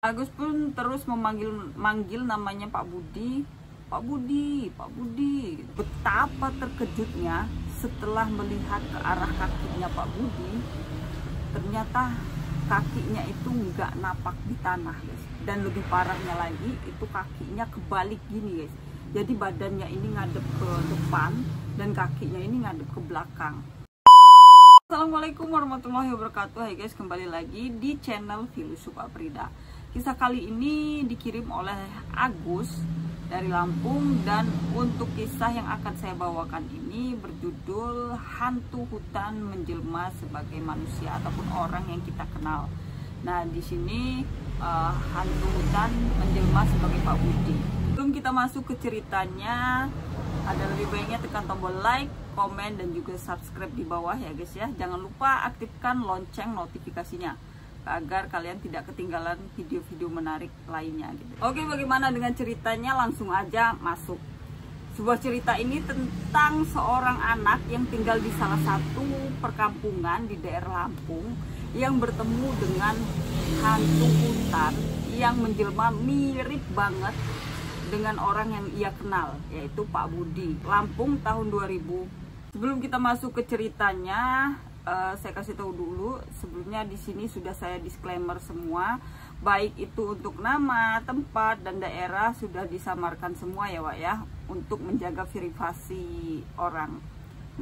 Agus pun terus memanggil namanya Pak Budi. Pak Budi, Pak Budi. Betapa terkejutnya setelah melihat ke arah kakinya Pak Budi, ternyata kakinya itu nggak napak di tanah, guys. Dan lebih parahnya lagi, itu kakinya kebalik gini, guys. Jadi badannya ini ngadep ke depan dan kakinya ini ngadep ke belakang. Assalamualaikum warahmatullahi wabarakatuh. Hai guys, kembali lagi di channel Filosof Aprida. Kisah kali ini dikirim oleh Agus dari Lampung, dan untuk kisah yang akan saya bawakan ini berjudul Hantu Hutan Menjelma Sebagai Manusia ataupun Orang yang Kita Kenal. Nah, di sini hantu hutan menjelma sebagai Pak Budi. Sebelum kita masuk ke ceritanya, ada lebih baiknya tekan tombol like, komen, dan juga subscribe di bawah ya guys ya. Jangan lupa aktifkan lonceng notifikasinya agar kalian tidak ketinggalan video-video menarik lainnya gitu. Oke, bagaimana dengan ceritanya? Langsung aja masuk. Sebuah cerita ini tentang seorang anak yang tinggal di salah satu perkampungan di daerah Lampung yang bertemu dengan hantu hutan yang menjelma mirip banget dengan orang yang ia kenal, yaitu Pak Budi. Lampung tahun 2000. Sebelum kita masuk ke ceritanya, saya kasih tahu dulu sebelumnya, di sini sudah saya disclaimer semua, baik itu untuk nama, tempat, dan daerah sudah disamarkan semua ya Wak ya, untuk menjaga privasi orang.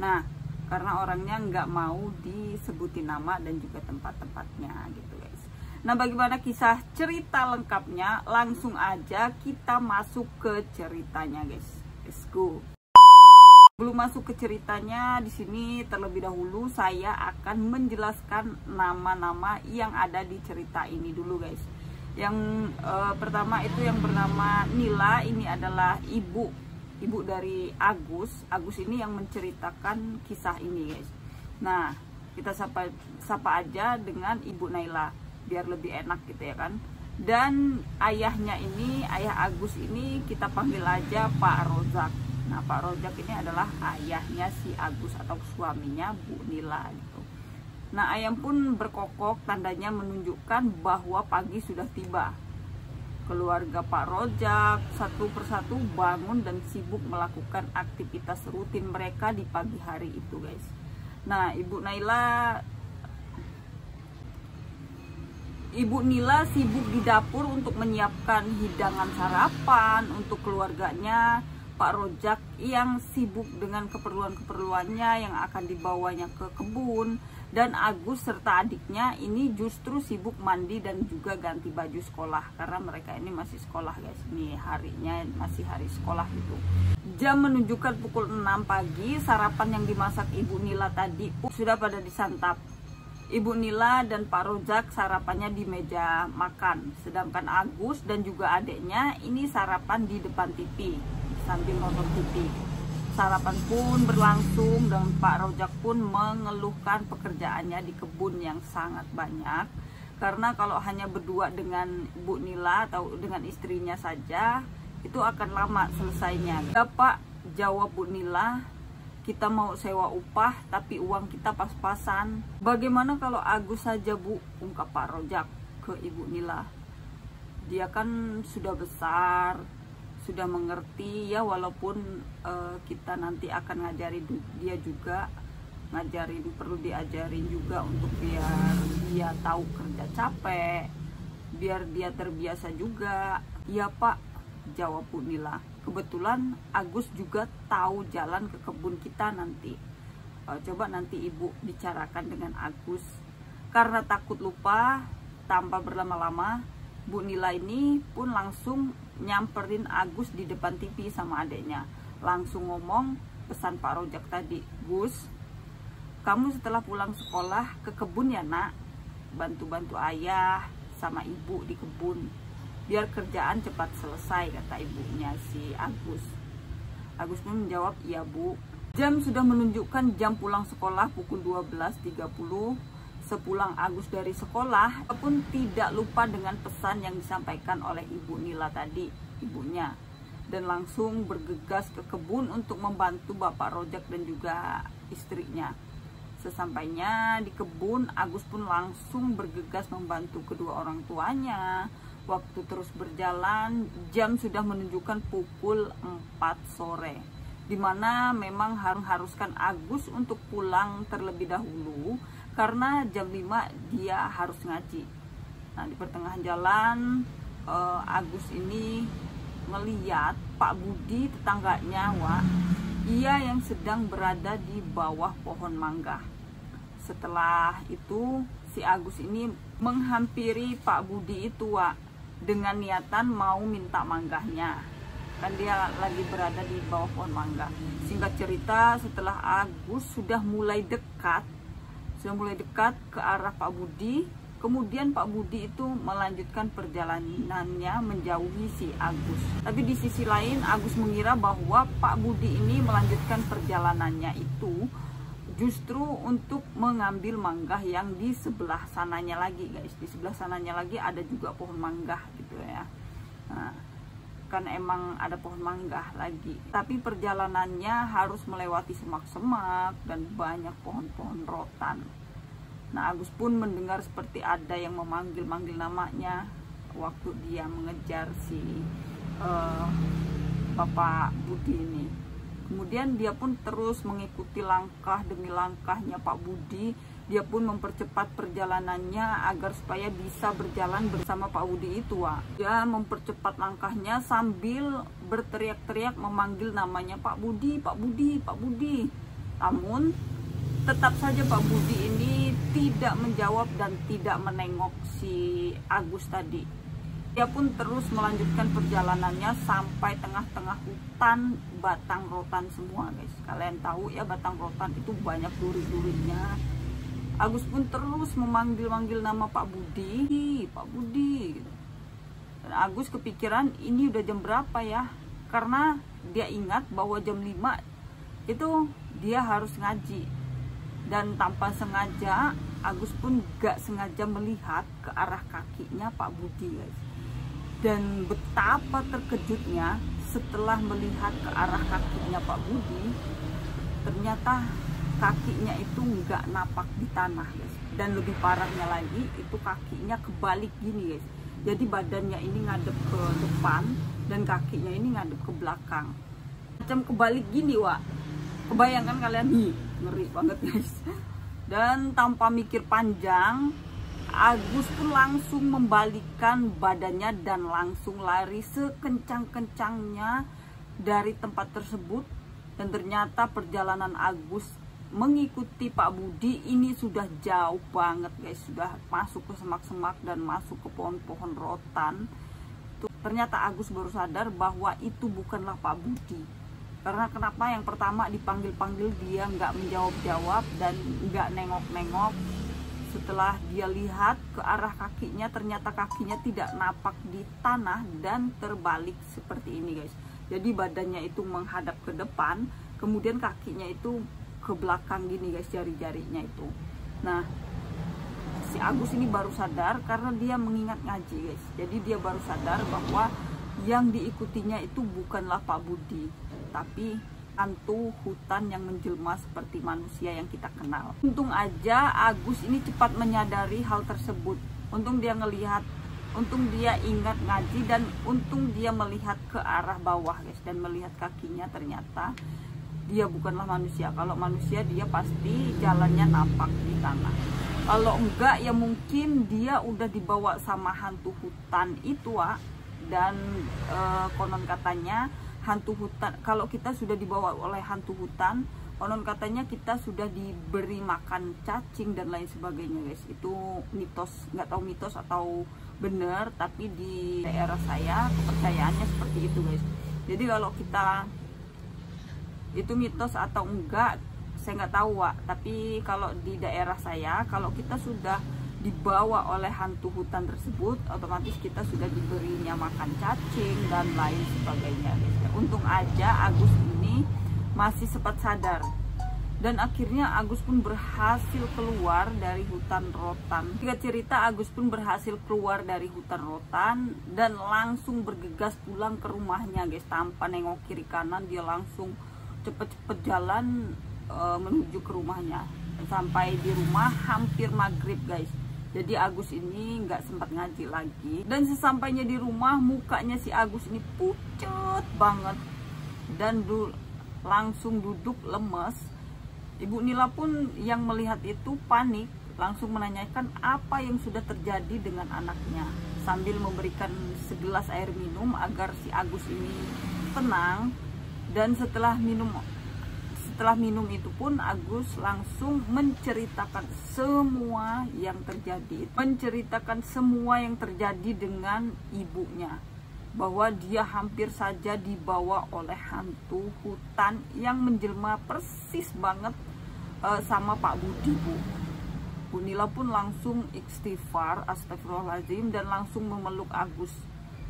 Nah, karena orangnya nggak mau disebutin nama dan juga tempat-tempatnya gitu guys. Nah, bagaimana kisah cerita lengkapnya? Langsung aja kita masuk ke ceritanya guys. Let's go. Belum masuk ke ceritanya, di sini terlebih dahulu saya akan menjelaskan nama-nama yang ada di cerita ini dulu guys. Yang pertama itu yang bernama Nila, ini adalah ibu dari Agus. Agus ini yang menceritakan kisah ini guys. Nah, kita sapa aja dengan Ibu Naila biar lebih enak gitu ya kan. Dan ayahnya ini, ayah Agus ini kita panggil aja Pak Rozak. Nah, Pak Rozak ini adalah ayahnya si Agus atau suaminya Bu Nila gitu. Nah, ayam pun berkokok, tandanya menunjukkan bahwa pagi sudah tiba. Keluarga Pak Rozak satu persatu bangun dan sibuk melakukan aktivitas rutin mereka di pagi hari itu guys. Nah, Ibu Nila sibuk di dapur untuk menyiapkan hidangan sarapan untuk keluarganya. Pak Rozak yang sibuk dengan keperluan-keperluannya yang akan dibawanya ke kebun, dan Agus serta adiknya ini justru sibuk mandi dan juga ganti baju sekolah karena mereka ini masih sekolah guys. Ini harinya masih hari sekolah gitu. Jam menunjukkan pukul 6 pagi, sarapan yang dimasak Ibu Nila tadi sudah pada disantap. Ibu Nila dan Pak Rozak sarapannya di meja makan, sedangkan Agus dan juga adiknya ini sarapan di depan TV sambil nonton TV. Sarapan pun berlangsung dan Pak Rozak pun mengeluhkan pekerjaannya di kebun yang sangat banyak, karena kalau hanya berdua dengan Bu Nila atau dengan istrinya saja itu akan lama selesainya. Pak, jawab Bu Nila, kita mau sewa upah tapi uang kita pas-pasan. Bagaimana kalau Agus saja Bu, ungkap Pak Rozak ke Ibu Nila. Dia kan sudah besar, sudah mengerti ya, walaupun kita nanti akan ngajarin dia juga, perlu diajarin juga untuk biar dia tahu kerja capek, biar dia terbiasa juga. Ya Pak, jawab Bu Nila. Kebetulan Agus juga tahu jalan ke kebun kita nanti. Coba nanti Ibu bicarakan dengan Agus. Karena takut lupa, tanpa berlama-lama Bu Nila ini pun langsung nyamperin Agus di depan TV sama adeknya. Langsung ngomong pesan Pak Rozak tadi, Gus, kamu setelah pulang sekolah ke kebun ya nak, bantu-bantu ayah sama ibu di kebun, biar kerjaan cepat selesai, kata ibunya si Agus. Agus pun menjawab, iya Bu. Jam sudah menunjukkan jam pulang sekolah pukul 12.30. Sepulang Agus dari sekolah pun tidak lupa dengan pesan yang disampaikan oleh Ibu Nila tadi, ibunya, dan langsung bergegas ke kebun untuk membantu Bapak Rozak dan juga istrinya. Sesampainya di kebun, Agus pun langsung bergegas membantu kedua orang tuanya Waktu terus berjalan, jam sudah menunjukkan pukul 4 sore, dimana memang haruskan Agus untuk pulang terlebih dahulu karena jam 5 dia harus ngaji. Nah, di pertengahan jalan Agus ini melihat Pak Budi tetangganya, ia yang sedang berada di bawah pohon mangga. Setelah itu si Agus ini menghampiri Pak Budi itu, dengan niatan mau minta manggahnya. Kan dia lagi berada di bawah pohon mangga. Singkat cerita, setelah Agus sudah mulai dekat ke arah Pak Budi, kemudian Pak Budi itu melanjutkan perjalanannya menjauhi si Agus. Tapi di sisi lain Agus mengira bahwa Pak Budi ini melanjutkan perjalanannya itu justru untuk mengambil manggah yang di sebelah sananya lagi, guys. Di sebelah sananya lagi ada juga pohon manggah gitu ya. Nah, kan emang ada pohon manggah lagi. Tapi perjalanannya harus melewati semak-semak dan banyak pohon-pohon rotan. Nah, Agus pun mendengar seperti ada yang memanggil-manggil namanya waktu dia mengejar si Bapak Budi ini. Kemudian dia pun terus mengikuti langkah demi langkahnya Pak Budi. Dia pun mempercepat perjalanannya agar supaya bisa berjalan bersama Pak Budi itu. Dia mempercepat langkahnya sambil berteriak-teriak memanggil namanya Pak Budi, Pak Budi, Pak Budi. Namun tetap saja Pak Budi ini tidak menjawab dan tidak menengok si Agus tadi. Dia pun terus melanjutkan perjalanannya sampai tengah-tengah hutan batang rotan semua, guys. Kalian tahu ya, batang rotan itu banyak duri-durinya. Agus pun terus memanggil-manggil nama Pak Budi, Pak Budi. Dan Agus kepikiran ini udah jam berapa ya? Karena dia ingat bahwa jam 5 itu dia harus ngaji. Dan tanpa sengaja Agus pun gak sengaja melihat ke arah kakinya Pak Budi, guys. Dan betapa terkejutnya setelah melihat ke arah kakinya Pak Budi, ternyata kakinya itu nggak napak di tanah, guys. Dan lebih parahnya lagi, itu kakinya kebalik gini, guys. Jadi badannya ini ngadep ke depan dan kakinya ini ngadep ke belakang, macam kebalik gini, Kebayangkan kalian? Ngeri banget, guys. Dan tanpa mikir panjang, Agus pun langsung membalikkan badannya dan langsung lari sekencang-kencangnya dari tempat tersebut. Dan ternyata perjalanan Agus mengikuti Pak Budi ini sudah jauh banget, guys. Sudah masuk ke semak-semak dan masuk ke pohon-pohon rotan. Ternyata Agus baru sadar bahwa itu bukanlah Pak Budi. Karena kenapa? Yang pertama dipanggil-panggil dia nggak menjawab-jawab dan nggak nengok-nengok. Setelah dia lihat ke arah kakinya, ternyata kakinya tidak napak di tanah dan terbalik seperti ini, guys. Jadi badannya itu menghadap ke depan, kemudian kakinya itu ke belakang gini, guys, jari-jarinya itu. Nah, si Agus ini baru sadar karena dia mengingat ngaji, guys. Jadi dia baru sadar bahwa yang diikutinya itu bukanlah Pak Budi, tapi hantu hutan yang menjelma seperti manusia yang kita kenal. Untung aja Agus ini cepat menyadari hal tersebut. Untung dia ngelihat, untung dia ingat ngaji, dan untung dia melihat ke arah bawah, guys, dan melihat kakinya. Ternyata dia bukanlah manusia. Kalau manusia dia pasti jalannya napak di tanah. Kalau enggak ya mungkin dia udah dibawa sama hantu hutan itu, dan konon katanya hantu hutan, kalau kita sudah dibawa oleh hantu hutan, konon katanya kita sudah diberi makan cacing dan lain sebagainya, guys. Itu mitos, nggak tahu mitos atau benar, tapi di daerah saya kepercayaannya seperti itu, guys. Jadi kalau kita itu mitos atau enggak saya nggak tahu, tapi kalau di daerah saya, kalau kita sudah dibawa oleh hantu hutan tersebut, otomatis kita sudah diberinya makan cacing dan lain sebagainya, guys. Untung aja Agus ini masih sempat sadar, dan akhirnya Agus pun berhasil keluar dari hutan rotan. Singkat cerita, Agus pun berhasil keluar dari hutan rotan dan langsung bergegas pulang ke rumahnya, guys. Tanpa nengok kiri kanan, dia langsung cepet-cepet jalan menuju ke rumahnya. Sampai di rumah hampir maghrib, guys. Jadi Agus ini nggak sempat ngaji lagi. Dan sesampainya di rumah, mukanya si Agus ini pucat banget dan langsung duduk lemes. Ibu Nila pun yang melihat itu panik, langsung menanyakan apa yang sudah terjadi dengan anaknya, sambil memberikan segelas air minum agar si Agus ini tenang. Dan setelah minum itu pun Agus langsung menceritakan semua yang terjadi dengan ibunya, bahwa dia hampir saja dibawa oleh hantu hutan yang menjelma persis banget sama Pak Budi, Bu. Bu Nila pun langsung istighfar, astagfirullahaladzim, dan langsung memeluk Agus.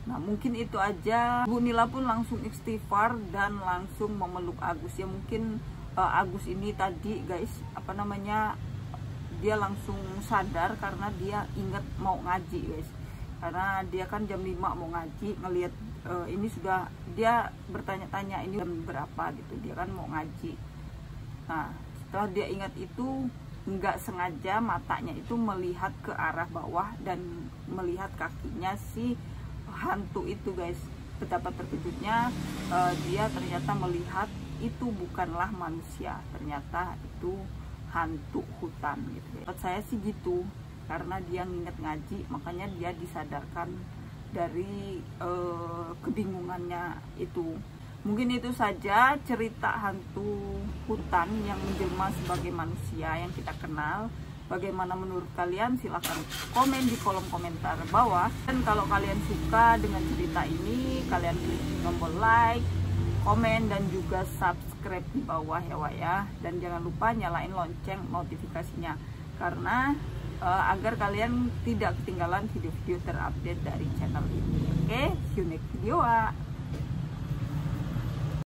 Nah, mungkin itu aja. Bu Nila pun langsung istighfar dan langsung memeluk Agus. Ya mungkin Agus ini tadi guys, dia langsung sadar karena dia ingat mau ngaji guys. Karena dia kan jam 5 mau ngaji, ngelihat ini sudah, dia bertanya-tanya ini jam berapa gitu, dia kan mau ngaji. Nah, setelah dia ingat itu, nggak sengaja matanya itu melihat ke arah bawah dan melihat kakinya si hantu itu guys. Betapa terkejutnya dia ternyata melihat itu bukanlah manusia, ternyata itu hantu hutan gitu. Menurut saya sih gitu, karena dia nginget ngaji, makanya dia disadarkan dari kebingungannya itu. Mungkin itu saja cerita hantu hutan yang menjelma sebagai manusia yang kita kenal. Bagaimana menurut kalian? Silahkan komen di kolom komentar bawah. Dan kalau kalian suka dengan cerita ini, kalian klik tombol like, komen, dan juga subscribe di bawah ya Wak ya. Dan jangan lupa nyalain lonceng notifikasinya, karena agar kalian tidak ketinggalan video-video terupdate dari channel ini. Oke, see you next video Wak.